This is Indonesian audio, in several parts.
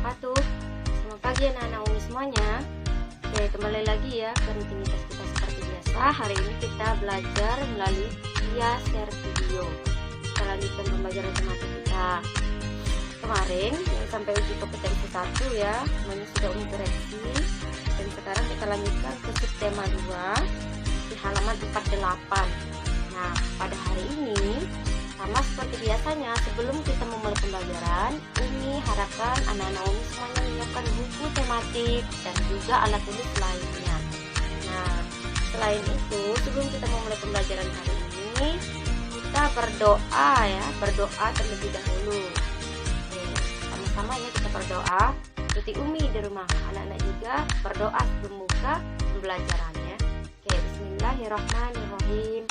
wabarakatuh. Selamat pagi anak-anak Umi semuanya. Oke, kembali lagi ya ke rutinitas kita seperti biasa. Hari ini kita belajar melalui via share video. Kita lanjutkan pembelajaran tematik kita kemarin yang sampai uji kompetensi 1 ya, semuanya sudah Umi koreksi. Dan sekarang kita lanjutkan ke subtema 2 di halaman 48. Nah, pada hari ini sama seperti biasanya, sebelum kita memulai pembelajaran, Umi harapkan anak-anak Umi semuanya menyiapkan buku tematik dan juga alat tulis lainnya. Nah, selain itu, sebelum kita memulai pembelajaran hari ini, kita berdoa ya, berdoa terlebih dahulu. Oke, sama-sama ya kita berdoa. Seperti Umi di rumah, anak-anak juga berdoa sebelum buka pembelajarannya. Oke, bismillahirrahmanirrahim.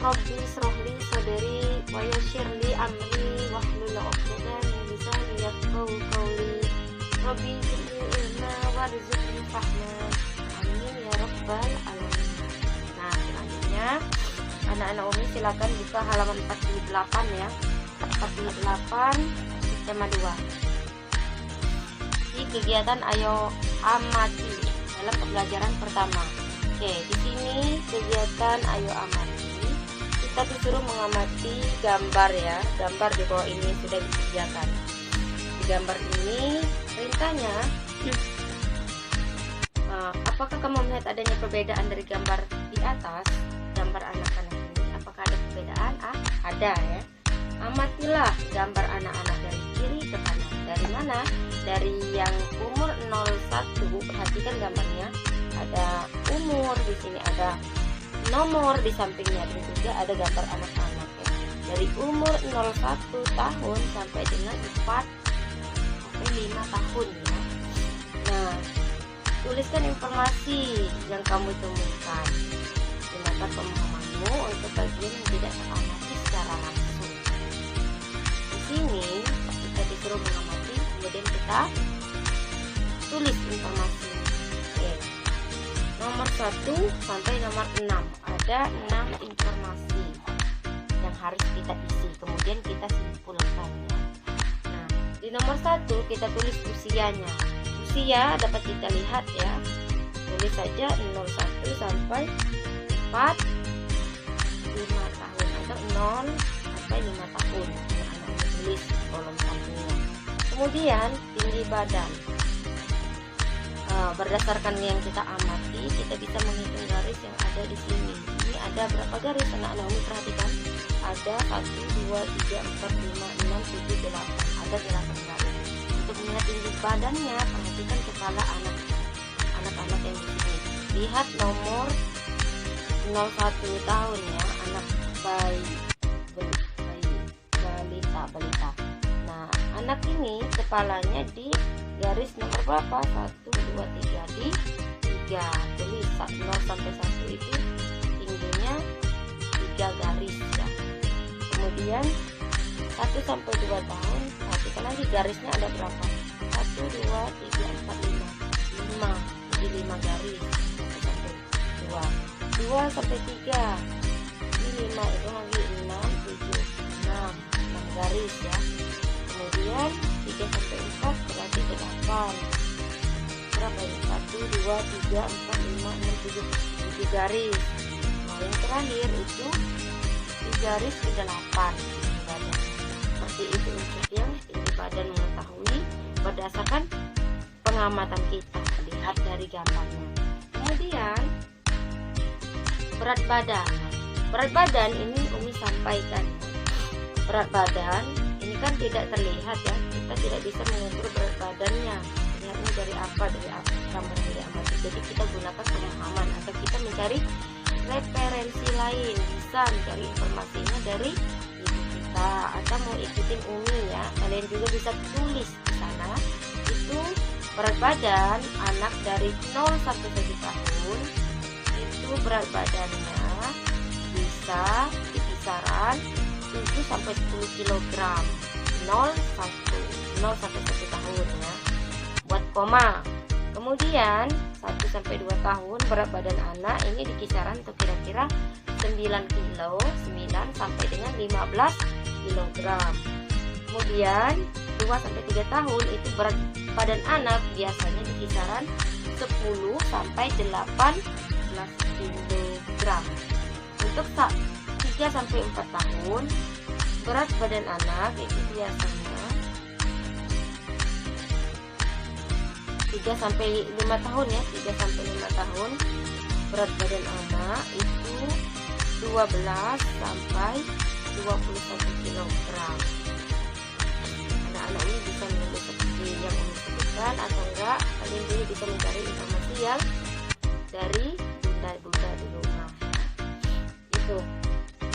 Rabbi srohli soderi wa yassirli amri wahlul 'uqdatam min lisani yafqahu qawli. Rabbi zidni ilma warzuqni fahma. Amin ya rabbal alamin. Nah, selanjutnya anak-anak Umi silakan buka halaman 48 ya. 48 tema 2. Di kegiatan ayo amati dalam pembelajaran pertama. Oke, di sini kegiatan ayo amati. Kita disuruh mengamati gambar ya, gambar di bawah ini sudah disediakan. Di gambar ini perintahnya, apakah kamu melihat adanya perbedaan dari gambar di atas, gambar anak-anak ini? Apakah ada perbedaan? Ada ya. Amatilah gambar anak-anak dari kiri ke kanan. Dari mana? Dari yang umur 01, perhatikan gambarnya. Ada umur, di sini ada nomor di sampingnya, dan juga ada gambar anak-anak ya. Dari umur 01 tahun sampai dengan 4 sampai 5 tahun ya. Nah, tuliskan informasi yang kamu temukan. Gunakan pemahamanmu untuk bagian yang tidak teramati secara langsung. Di sini kita disuruh mengamati, kemudian kita tulis informasi. Oke. Nomor 1 sampai nomor 6 ada 6 informasi yang harus kita isi, kemudian kita simpulkan ya. Nah, di nomor 1 kita tulis usianya. Usia dapat kita lihat ya, tulis saja 01 sampai 4 5 tahun atau 0 sampai 5 tahun. Anak-anak tulis kolom sampingnya. Kemudian tinggi badan. Berdasarkan yang kita amati, kita bisa menghitung garis yang ada di sini. Ini ada berapa garis anak-anak Umi perhatikan? Ada 1, 2, 3, 4, 5, 6, 7, 8. Ada 8 garis. Untuk melihat tinggi badannya, perhatikan kepala anak-anak yang di sini. Lihat nomor 01 tahun ya, anak balita. Nah, anak ini kepalanya di garis nomor berapa? 1, 2, 3 di 3. Tulis 0 sampai 1 itu tingginya 3 garis ya. Kemudian 1 sampai 2 tahun, perhatikan lagi garisnya ada berapa? 1, 2, 3, 4, 5. 5, jadi 5 garis. 1 sampai 2. 2 sampai 3. Ini 5, itu lagi 6, 7, 6 garis ya. Kemudian 3 sampai 4 berarti 8. Berapa ini? 1, 2, 3, 4, 5, 6, 7 garis. Nah, yang terakhir itu di garis ke-8 badan. Seperti itu untuk yang tinggi badan mengetahui berdasarkan pengamatan kita, lihat dari gambarnya. Kemudian berat badan. Berat badan ini Umi sampaikan. Berat badan ini kan tidak terlihat ya, kita tidak bisa mengukur berat badannya. Lihatnya dari apa? Dari gambar dari amati. Jadi kita gunakan pemahaman atau kita mencari referensi lain, bisa mencari informasinya dari ibu kita atau mau ikutin Umi ya. Kalian juga bisa tulis di sana. Itu berat badan anak dari 0 sampai 1 tahun. Itu berat badannya bisa di kisaran 7 sampai 10 kg. 0 sampai 1 tahun ya. Buat koma. Kemudian 1 sampai 2 tahun berat badan anak ini di kisaran untuk kira-kira 9 kilo, 9 sampai dengan 15 kg. Kemudian 2 sampai 3 tahun itu berat badan anak biasanya di kisaran 10 sampai 18 kg. Untuk 3 sampai 4 tahun, berat badan anak itu biasanya 3 sampai 5 tahun ya, 3 sampai 5 tahun berat badan anak itu 12 sampai 21 kg. Anak-anak ini bisa menunggu seperti yang Umi sebutkan, atau enggak kalian juga bisa mencari informasi yang dari bunda-bunda di rumah. Itu.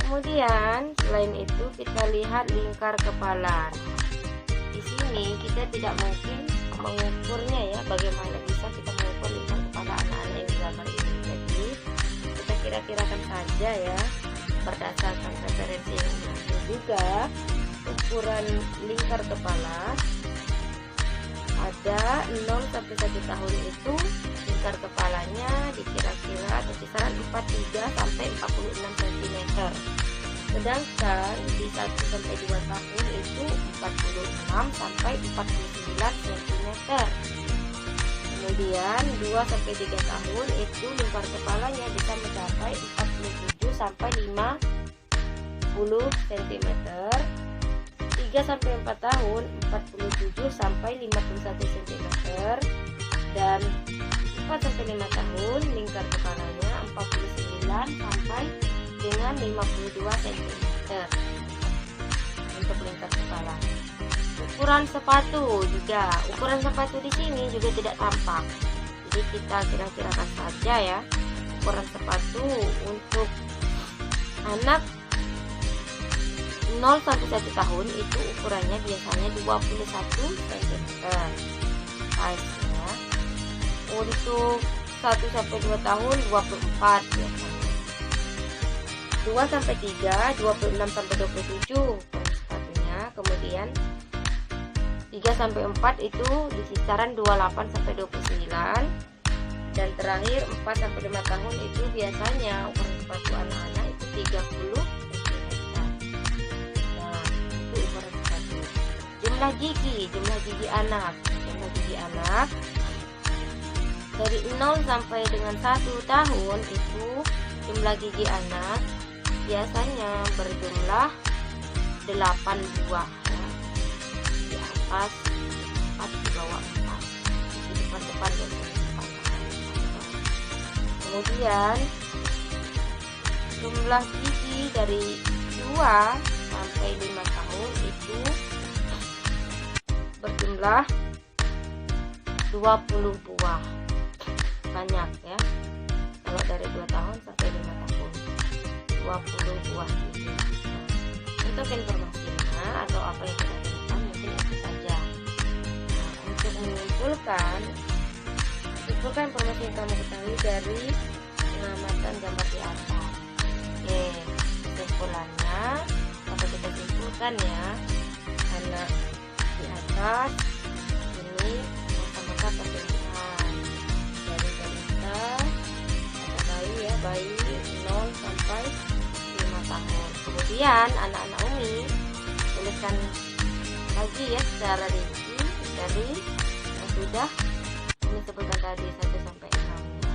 Kemudian selain itu kita lihat lingkar kepala. Di sini kita tidak mungkin mengukurnya ya, bagaimana bisa kita mengukur lingkar kepala anak-anak yang gambar ini. Jadi kita kira-kirakan saja ya, berdasarkan referensi yang ada juga. Ukuran lingkar kepala ada 0 sampai 1 tahun itu lingkar kepalanya dikira-kira atau kisaran 43 sampai 46 cm. Sedangkan di 1 sampai 2 tahun itu 46 sampai 49 cm. Kemudian 2 sampai 3 tahun itu lingkar kepalanya bisa mencapai 47 sampai 50 cm. 3 sampai 4 tahun 47 sampai 51 cm, dan 4 sampai 5 tahun lingkar kepalanya 49 sampai dengan 52 cm untuk lingkar kepala. Ukuran sepatu juga, ukuran sepatu di sini juga tidak tampak. Jadi kita kira-kirakan saja ya, ukuran sepatu untuk anak 0 sampai 1 tahun itu ukurannya biasanya 21 cm size-nya. Untuk 1 sampai 2 tahun 24 biasanya. 2 sampai 3 26 sampai 27 ukuran sepatunya. Kemudian 3 sampai 4 itu di kisaran 28 sampai 29. Dan terakhir 4 sampai 5 tahun itu biasanya ukuran sepatu anak-anak itu 30 cm. Jumlah gigi anak dari 0 sampai dengan 1 tahun itu jumlah gigi anak biasanya berjumlah 8 buah ya. Di atas 4, di bawah 4, di depan biasanya 4. Kemudian jumlah gigi dari 2 sampai 5 tahun itu berjumlah 20 buah. Banyak ya. Kalau dari 2 tahun sampai 5 tahun 20 buah gigi. Untuk informasinya atau apa yang kita temukan mungkin itu saja. Nah, untuk menyimpulkan informasi yang kamu ketahui dari pengamatan gambar di atas. Oke, kesimpulannya dapat kita simpulkan ya, anak di atas ini masa-masa pertumbuhan dari balita atau bayi ya, bayi 0 sampai 5 tahun. Kemudian anak-anak Umi tuliskan lagi ya secara rinci dari yang sudah Umi sebutkan tadi 1 sampai 6 nya.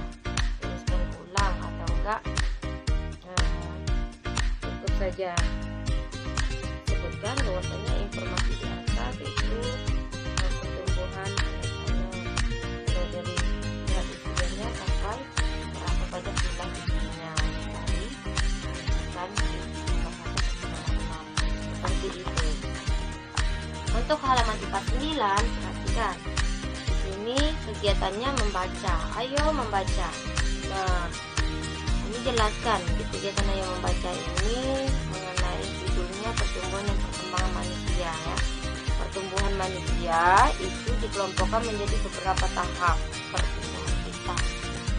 Tuliskan ulang atau enggak cukup saja sebutkan bahwasanya informasi di atas itu pertumbuhan anak-anak mulai dari berat usianya sampai berapa banyak jumlah giginya dari kan seperti itu. Untuk halaman 49 perhatikan di sini kegiatannya membaca. Ayo membaca. Nah, ini jelaskan di kegiatan ayo membaca ini mengenai judulnya pertumbuhan dan perkembangan manusia ya. Pertumbuhan manusia itu dikelompokkan menjadi beberapa tahap pertumbuhan kita.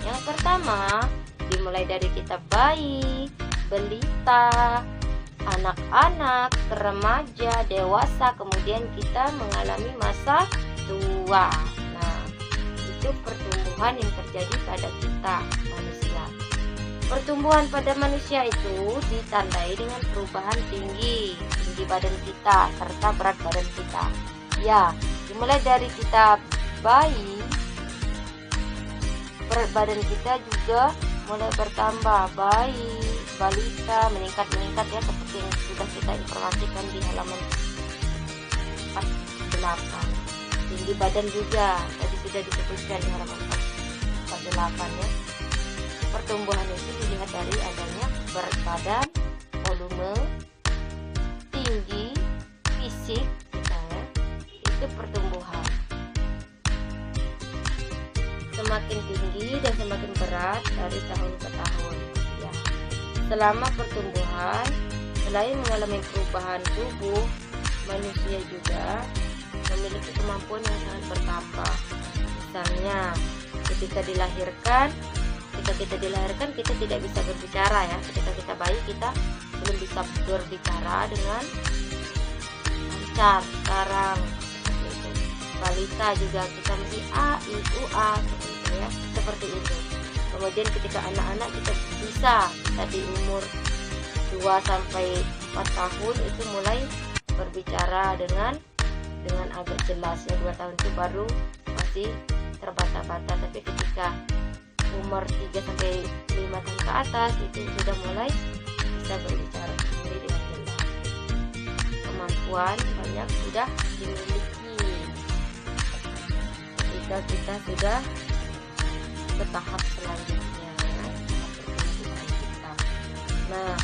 Yang pertama dimulai dari kita bayi, balita, anak-anak, remaja, dewasa, kemudian kita mengalami masa tua. Nah, itu pertumbuhan yang terjadi pada kita manusia. Pertumbuhan pada manusia itu ditandai dengan perubahan tinggi badan kita serta berat badan kita. Ya, dimulai dari kita bayi, berat badan kita juga mulai bertambah. Bayi, balita meningkat ya, seperti yang sudah kita informasikan di halaman 48. Tinggi badan juga tadi sudah disebutkan di halaman 48 ya. Pertumbuhan itu dilihat dari adanya berat badan, volume, tinggi, fisik misalnya, itu pertumbuhan. Semakin tinggi dan semakin berat dari tahun ke tahun ya. Selama pertumbuhan, selain mengalami perubahan tubuh, manusia juga memiliki kemampuan yang sangat bertambah. Misalnya ketika kita dilahirkan kita tidak bisa berbicara ya. Ketika kita bayi kita belum bisa berbicara dengan lancar. Sekarang seperti itu. Balita juga kita mesti a, i, u, a seperti itu. Kemudian ketika anak-anak kita bisa, kita di umur 2 sampai 4 tahun itu mulai berbicara dengan agak jelas ya. 2 tahun itu baru masih terbata-bata, tapi ketika umur 3 sampai 5 tahun ke atas itu sudah mulai bisa berbicara sendiri dengan jelas. Kemampuan banyak sudah dimiliki ketika kita sudah ke tahap selanjutnya ya, pertumbuhan kita. Nah,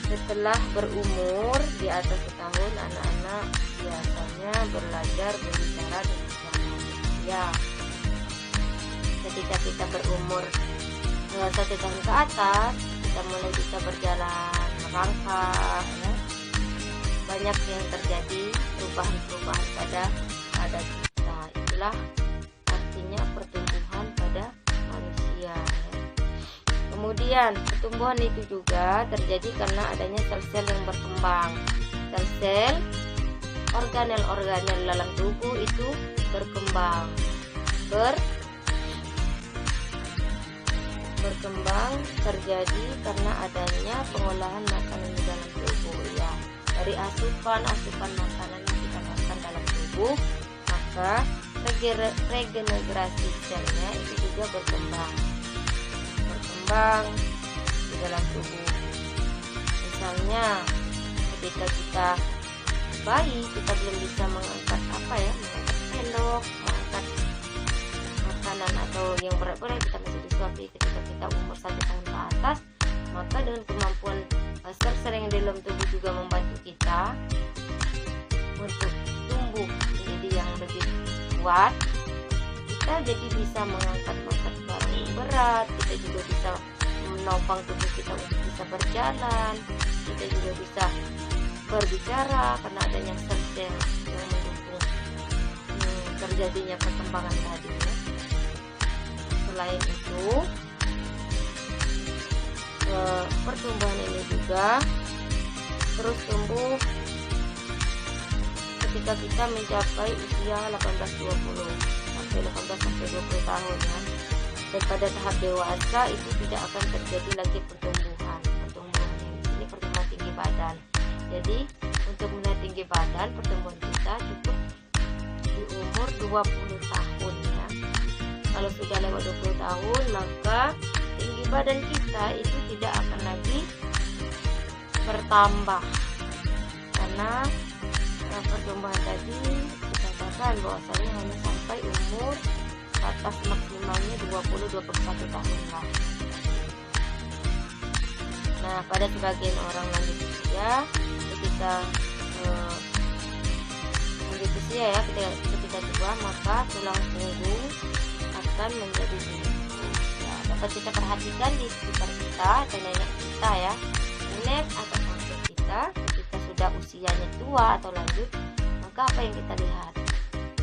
setelah berumur di atas setahun, anak-anak biasanya belajar berbicara dengan cara ya. Ketika kita berumur 1 tahun ke atas, kita mulai bisa berjalan, melangkah ya. Banyak yang terjadi perubahan-perubahan pada kita. Itulah artinya pertumbuhan pada manusia ya. Kemudian pertumbuhan itu juga terjadi karena adanya sel-sel yang berkembang. Sel-sel, organel-organel dalam tubuh itu berkembang. Berkembang terjadi karena adanya pengolahan makanan di dalam tubuh ya. Dari asupan makanan yang kita makan dalam tubuh, maka regenerasi selnya itu juga berkembang di dalam tubuh. Misalnya ketika kita bayi, kita belum bisa mengangkat mengangkat sendok, mengangkat makanan atau yang berat-berat, kita masih disuapi. Ketika kita umur 1 tahun ke atas, maka dengan kemampuan sel-sel yang dalam tubuh juga membantu kita untuk tumbuh menjadi yang lebih kuat. Kita jadi bisa mengangkat barang yang berat, kita juga bisa menopang tubuh kita untuk bisa berjalan, kita juga bisa berbicara karena adanya sel-sel yang mendukung terjadinya perkembangan tadi ya. Selain itu, pertumbuhan ini juga terus tumbuh ketika kita mencapai usia 18-20 sampai 20 tahun ya. Dan pada tahap dewasa itu tidak akan terjadi lagi pertumbuhan yang di sini pertumbuhan tinggi badan. Jadi untuk menaik tinggi badan, pertumbuhan kita cukup di umur 20 tahun ya. Kalau sudah lewat 20 tahun, maka tinggi badan kita itu tidak akan lagi bertambah karena pertumbuhan tadi dikatakan bahwasanya hanya sampai umur batas maksimalnya 20-21 tahun lah. Nah, pada sebagian orang lanjut usia, ketika lanjut usia ya, ketika tua, maka tulang punggung akan menjadi lumpuh. Ya, dapat kita perhatikan di sekitar kita atau nenek kita ya, nenek atau kakek kita ketika sudah usianya tua atau lanjut, maka apa yang kita lihat?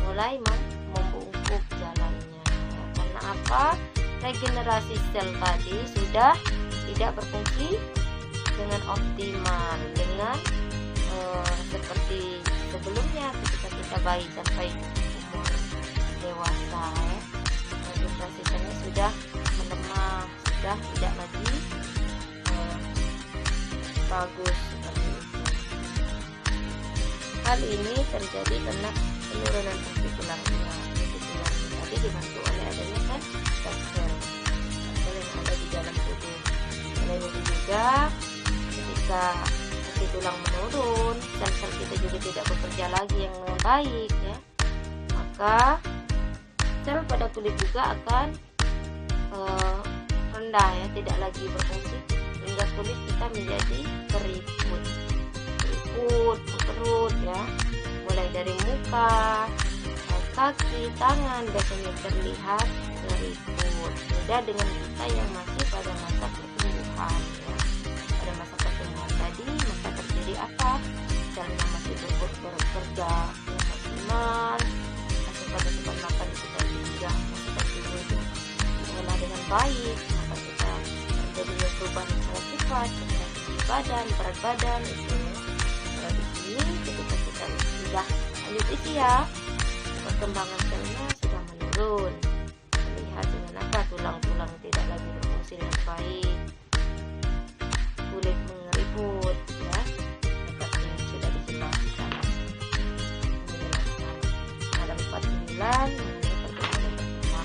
Mulai membungkuk jalannya ya. Karena apa? Regenerasi sel tadi sudah tidak berfungsi dengan optimal, dengan seperti sebelumnya ketika kita bayi sampai umur dewasa ya. Regenerasi selnya sudah melemah, sudah tidak lagi bagus seperti itu. Hal ini terjadi karena penurunan fungsi tulangnya. Fungsi tulangnya tadi dibantu oleh adanya sel-sel yang ada di dalam tubuh. Selain itu juga ketika fungsi tulang menurun, sel-sel kita juga tidak bekerja lagi yang baik ya, maka sel pada kulit juga akan rendah ya, tidak lagi berfungsi, hingga kulit kita menjadi keriput, kerut ya, mulai dari muka, kaki, tangan biasanya terlihat keriput. Beda dengan kita yang masih pada masa pertumbuhan ya. Pada masa pertumbuhan tadi maka terjadi apa? Selnya masih bekerja yang maksimal, asupan makan kita juga masih tertubuh itu diolah dengan baik, maka kita terjadinya perubahan yang sangat cepat, tinggi badan, berat badan itu. Di sini ketika kita sudah lanjut usia, perkembangan selnya sudah menurun, terlihat dengan apa? Tulang-tulang tidak lagi berfungsi dengan baik, kulit mengeriput ya, seperti yang sudah dijelaskan. Halaman 49 mengenai perkembangan manusia.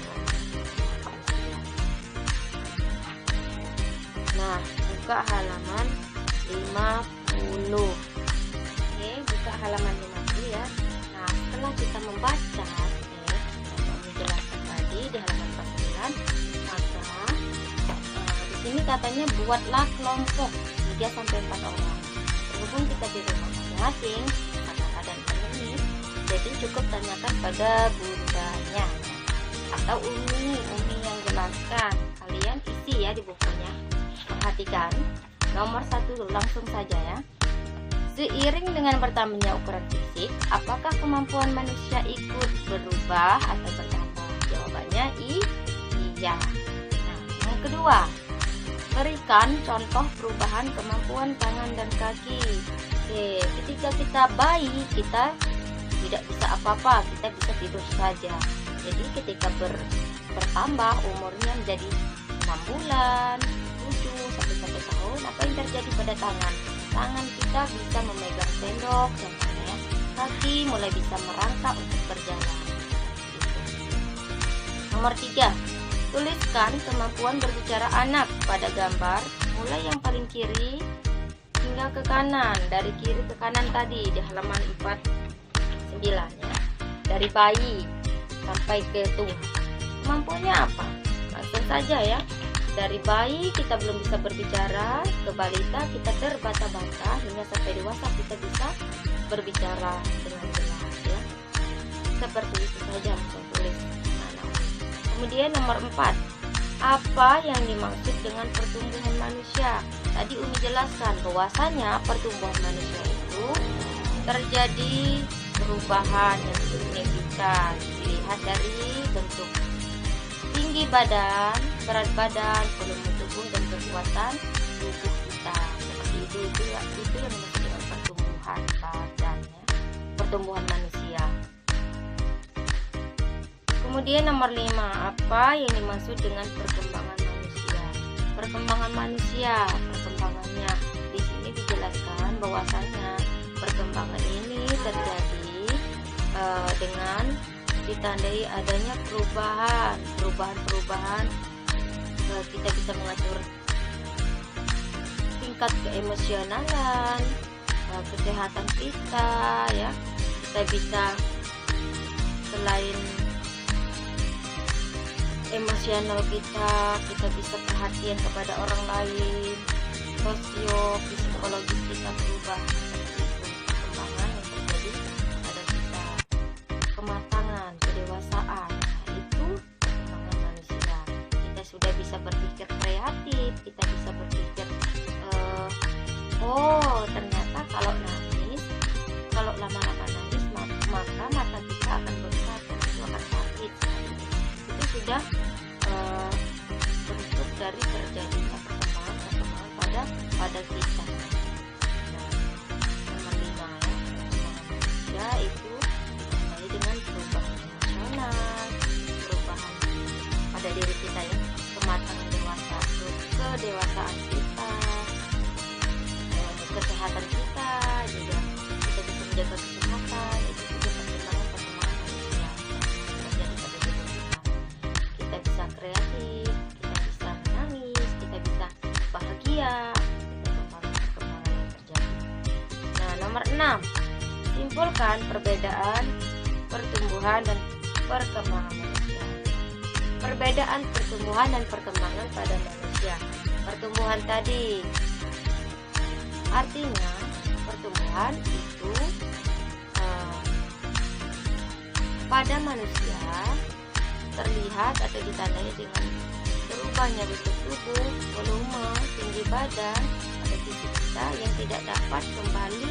Nah, buka halaman 50. Oke, buka halaman 50 ya. Nah, setelah kita membaca yang menjelaskan tadi di halaman 49, maka di sini katanya buatlah kelompok 3 sampai 4 orang. Berhubung kita di rumah masing-masing, kadang-kadang ini, jadi cukup tanyakan pada bundanya atau Umi yang jelaskan. Kalian isi ya di bukunya. Perhatikan nomor 1 langsung saja ya. Seiring dengan bertambahnya ukuran fisik, apakah kemampuan manusia ikut berubah atau bertambah? Jawabannya iya. Nah, yang kedua, berikan contoh perubahan kemampuan tangan dan kaki. Oke, ketika kita bayi, kita tidak bisa apa-apa, kita bisa tidur saja. Jadi ketika bertambah umurnya menjadi 6 bulan, 7 sampai 1 tahun, apa yang terjadi pada tangan? Tangan kita bisa memegang sendok contohnya, kaki mulai bisa merangkak untuk berjalan. Nomor 3, tuliskan kemampuan berbicara anak pada gambar mulai yang paling kiri hingga ke kanan, dari kiri ke kanan tadi di halaman 49 ya. Dari bayi sampai ke tua. Kemampuannya apa? Langsung saja ya. Dari bayi kita belum bisa berbicara, ke balita kita terbata-bata, hingga sampai dewasa kita bisa berbicara dengan jelas ya. Seperti itu saja saya tulis. Kemudian nomor 4, apa yang dimaksud dengan pertumbuhan manusia? Tadi Umi jelaskan bahwasanya pertumbuhan manusia itu terjadi perubahan yang signifikan, dilihat dari bentuk tinggi badan, berat badan, volume tubuh, dan kekuatan tubuh kita. Seperti itu yang dimaksud dengan pertumbuhan badan ya, pertumbuhan manusia. Kemudian nomor 5, apa yang dimaksud dengan perkembangan manusia? Perkembangannya di sini dijelaskan bahwasanya perkembangan ini terjadi dengan ditandai adanya perubahan. Kita bisa mengatur tingkat keemosionalan, kesehatan kita ya. Kita bisa selain emosional kita bisa perhatian kepada orang lain, psikologis kita berubah. Seperti itu perkembangan yang terjadi pada kita. Kematangan, kedewasaan, itu perkembangan manusia. Kita sudah bisa berpikir kreatif, kita bisa berpikir ternyata kalau lama-lama nangis maka mata kita akan bengkak dan itu akan sakit. Itu sudah bentuk dari terjadinya perkembangan pada kita. Nomor 5 ya, perkembangan manusia itu ditandai dengan perubahan emosional, perubahan pada diri kita ya, kematangan dewasa, kedewasaan kita, kesehatan kita juga, kita bisa menjaga kesehatan. Itu juga perkembangan manusia terjadi pada diri kita. perbedaan pertumbuhan dan perkembangan manusia. Perbedaan pertumbuhan dan perkembangan pada manusia. Pertumbuhan tadi artinya pertumbuhan itu pada manusia terlihat atau ditandai dengan berubahnya bentuk tubuh, volume, tinggi badan pada fisik kita yang tidak dapat kembali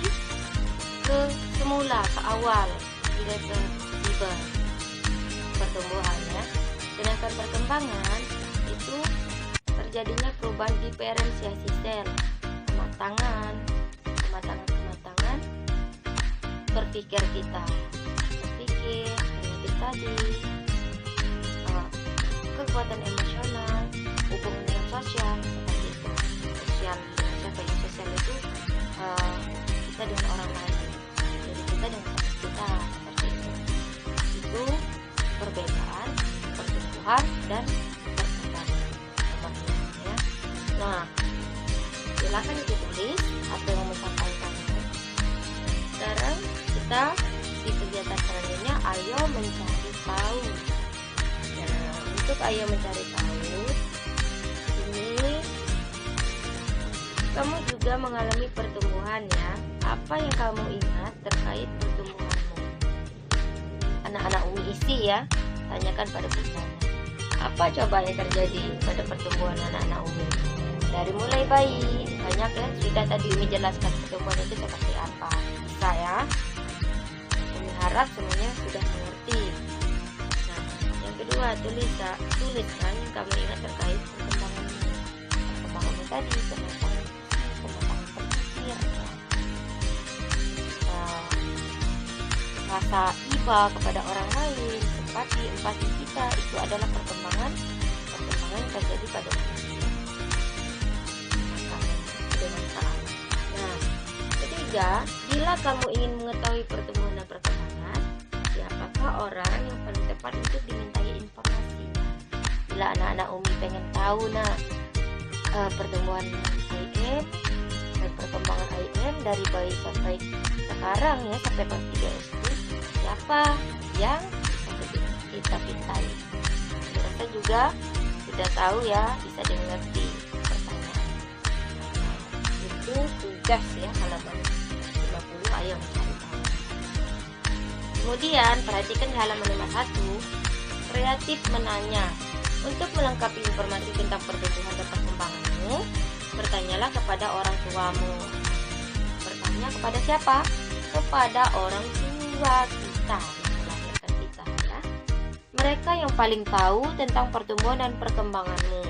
ke semula, ke awal bila tiba pertumbuhannya. Sedangkan perkembangan itu terjadinya perubahan diferensiasi sel, kematangan berpikir kita, kreatif tadi, kekuatan emosional, hubungan dengan sosial seperti itu. Sosial itu kita dengan orang lain, jadi kita dengan teman kita seperti itu. Itu perbedaan pertumbuhan dan perkembangan ya. Nah, silakan ditulis apa yang mau sampaikan. Sekarang kita di kegiatan selanjutnya, ayo mencari tahu. Nah, untuk ayo mencari tahu ini kamu juga mengalami pertumbuhan ya. Apa yang kamu ingat terkait pertumbuhanmu? Anak-anak Umi isi ya, tanyakan pada bundanya. Apa coba yang terjadi pada pertumbuhan anak-anak Umi? Dari mulai bayi, banyak ya, sudah tadi Umi jelaskan pertumbuhan itu seperti apa. Bisa ya, Umi harap semuanya sudah mengerti. Nah, yang kedua, tuliskan yang kamu ingat terkait perkembanganmu tadi, kematangan berpikir, rasa iba kepada orang lain, empati kita, itu adalah perkembangan yang terjadi pada manusia. Nah, ketiga, bila kamu ingin mengetahui pertumbuhan dan perkembangan, siapakah orang yang paling tepat untuk dimintai informasinya? Bila anak-anak Umi pengen tahu pertumbuhan IM dan perkembangan IM dari bayi sampai sekarang ya, sampai kelas 3 SD, siapa yang bisa kita pintai? Saya rasa juga sudah tahu ya, bisa dimengerti pertanyaan. Itu tugas ya, halaman 50, ayo mencari tahu. Kemudian perhatikan di halaman 51, kreatif menanya. Untuk melengkapi informasi tentang pertumbuhan dan perkembanganmu, bertanyalah kepada orang tuamu. Bertanya kepada siapa? Kepada orang tua kita yang melahirkan kita ya. Mereka yang paling tahu tentang pertumbuhan dan perkembanganmu.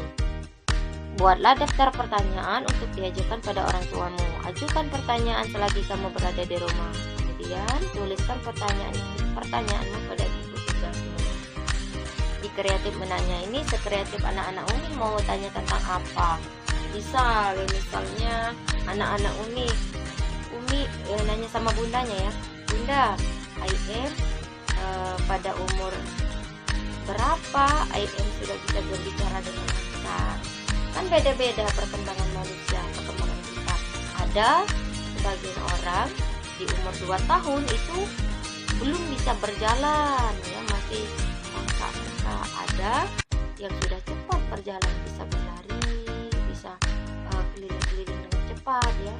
Buatlah daftar pertanyaan untuk diajukan pada orang tuamu. Ajukan pertanyaan selagi kamu berada di rumah. Kemudian tuliskan pertanyaanmu pada buku tugasmu. Di kreatif menanya ini, sekreatif anak-anak Umi mau tanya tentang apa? Misalnya anak-anak Umi nanya sama bundanya ya, Bunda, IM pada umur berapa IM sudah bisa berbicara dengan lancar? Kan beda-beda perkembangan manusia, perkembangan kita. Ada sebagian orang di umur 2 tahun itu belum bisa berjalan ya, masih angka-angka. Ada yang sudah cepat berjalan, bisa berlari, bisa keliling-keliling dengan cepat ya.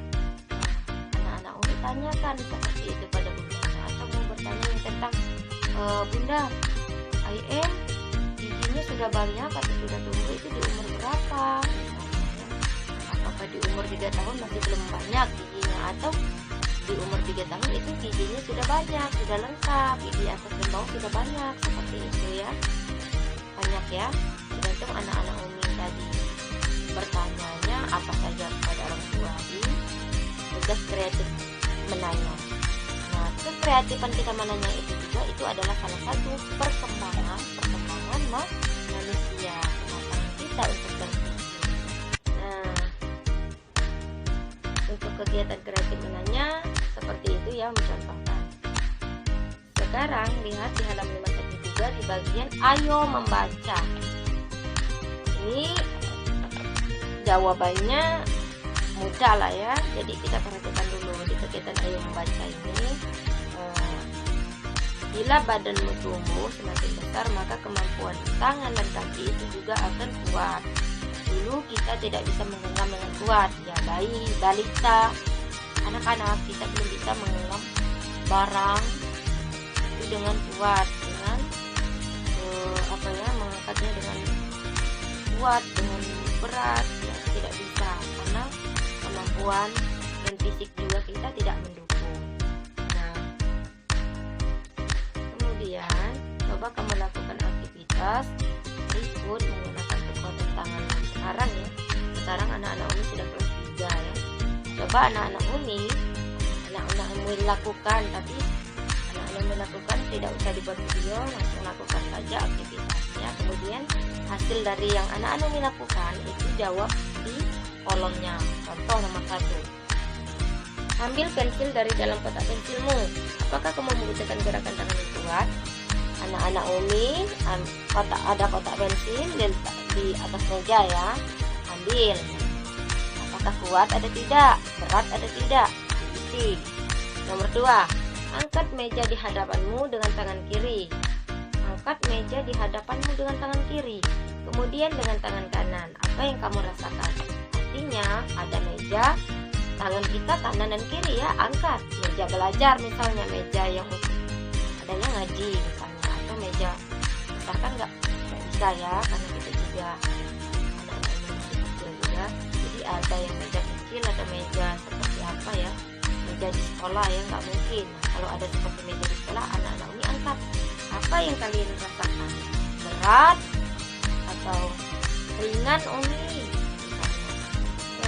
Anak-anak Umi tanyakan seperti itu pada bundanya, atau mau bertanya yang tentang Bunda, IM giginya sudah banyak atau sudah tumbuh itu di umur berapa misalnya ya. Apakah di umur 3 tahun masih belum banyak giginya, atau di umur 3 tahun itu giginya sudah banyak, sudah lengkap, gigi atas dan bawah sudah banyak, seperti itu ya. Banyak ya, tergantung anak-anak Umi tadi bertanyanya apa saja kepada orang tua di tugas kreatif menanya. Nah, kekreatifan kita menanya itu juga, itu adalah salah satu perkembangan manusia, kemampuan kita untuk berpikir. Nah, untuk kegiatan kreatif menanya seperti itu ya, mencontohkan. Sekarang lihat di halaman 51 juga di bagian ayo membaca. Ini jawabannya mudah lah ya, jadi kita perhatikan dulu di kegiatan ayo membaca ini. apabila badanmu tumbuh semakin besar, maka kemampuan tangan dan kaki itu juga akan kuat. Dulu kita tidak bisa menggenggam dengan kuat, ya bayi, balita, anak-anak kita belum bisa menggenggam barang itu dengan kuat, dengan mengangkatnya dengan kuat, dengan berat, ya tidak bisa, karena kemampuan dan fisik juga kita tidak mendukung. Nah, kemudian coba kamu lakukan aktivitas berikut menggunakan kekuatan tangan sekarang ya. Sekarang anak-anak Umi sudah kelas 3 ya. Coba anak-anak Umi lakukan, tapi anak-anak Umi lakukan tidak usah dibuat video, langsung lakukan saja aktivitasnya. Kemudian hasil dari yang anak-anak Umi lakukan itu jawab di kolomnya. Contoh nomor 1. Ambil pensil dari dalam kotak pensilmu. Apakah kamu membutuhkan gerakan tangan yang kuat? Anak-anak Umi ada kotak pensil di atas meja ya. Ambil. Apakah kuat ada tidak? Berat ada tidak? Isi. Nomor 2. Angkat meja di hadapanmu dengan tangan kiri. Angkat meja di hadapanmu dengan tangan kiri. Kemudian dengan tangan kanan. Apa yang kamu rasakan? Artinya ada meja, tangan kita kanan dan kiri ya, angkat. Meja belajar misalnya, meja yang adanya ngaji misalnya, atau meja misalkan nggak bisa ya, karena kita juga anak-anak ini masih kecil juga. Jadi ada yang meja kecil, ada meja seperti apa ya, meja di sekolah ya, nggak mungkin. Nah, kalau ada seperti meja di sekolah, anak-anak ini angkat. Apa yang kalian rasakan? Berat atau ringan Umi?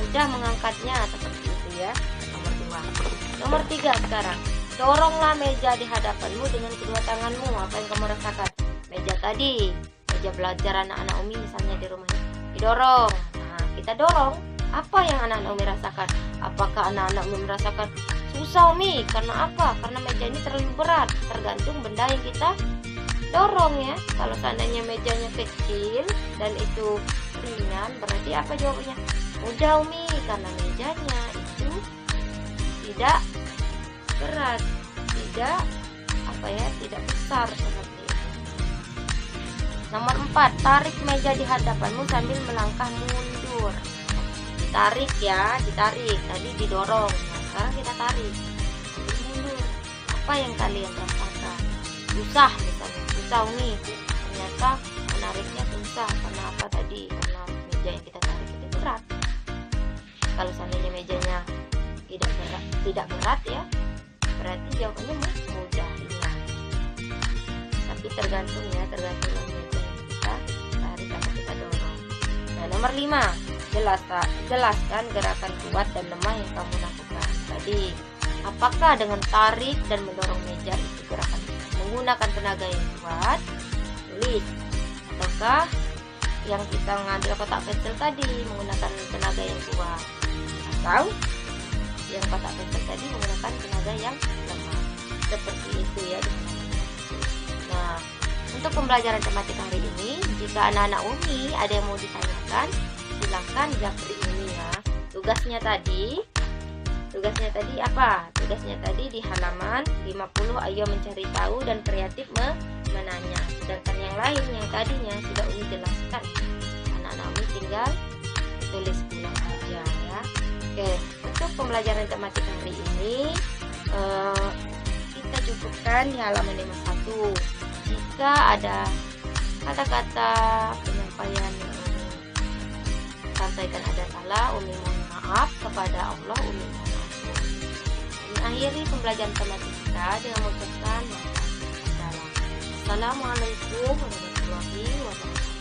Mudah mengangkatnya seperti itu ya. Nomor 2. Nomor 3 sekarang. Doronglah meja di hadapanmu dengan kedua tanganmu. Apa yang kamu rasakan? Meja tadi, meja belajar anak-anak Umi misalnya di rumah, didorong. Nah, kita dorong. Apa yang anak-anak Umi rasakan? Apakah anak-anak Umi merasakan susah Umi? Karena apa? Karena meja ini terlalu berat. Tergantung benda yang kita dorong ya. Kalau seandainya mejanya kecil dan itu ringan, berarti apa jawabannya? Mudah Umi, karena mejanya itu tidak berat, tidak besar seperti itu. Nomor 4, tarik meja di hadapanmu sambil melangkah mundur. Ditarik ya, ditarik. Tadi didorong, nah, sekarang kita tarik sambil mundur. Apa yang kalian rasakan? Susah misalnya, susah Umi. Ternyata menariknya susah. Karena apa tadi? Karena meja yang kita tarik itu berat. Kalau seandainya mejanya tidak berat ya, berarti jawabannya mudah, ringan. Tapi tergantung meja yang kita tarik atau kita dorong. Nah, nomor 5, jelaskan gerakan kuat dan lemah yang kamu lakukan tadi. Apakah dengan tarik dan mendorong meja itu gerakan menggunakan tenaga yang kuat? Tulis. Ataukah yang kita mengambil kotak pensil tadi menggunakan tenaga yang kuat, atau yang kotak pensil tadi menggunakan tenaga yang lemah? Seperti itu ya. Nah, untuk pembelajaran tematika hari ini, jika anak-anak Umi ada yang mau ditanyakan, silakan japri Umi ya. Tugasnya tadi apa? Tugasnya tadi di halaman 50, ayo mencari tahu dan kreatif menanya. Sedangkan yang lain yang tadinya sudah Umi jelaskan, anak-anak Umi tinggal tulis ulang aja ya. Oke, untuk pembelajaran tematika hari ini kita cukupkan di halaman 51. Jika ada kata-kata penyampaian yang Umi sampaikan ada salah, Umi mohon maaf kepada Allah, Umi mohon ampun. Umi akhiri pembelajaran tematika kita dengan mengucapkan Assalamualaikum warahmatullahi wabarakatuh.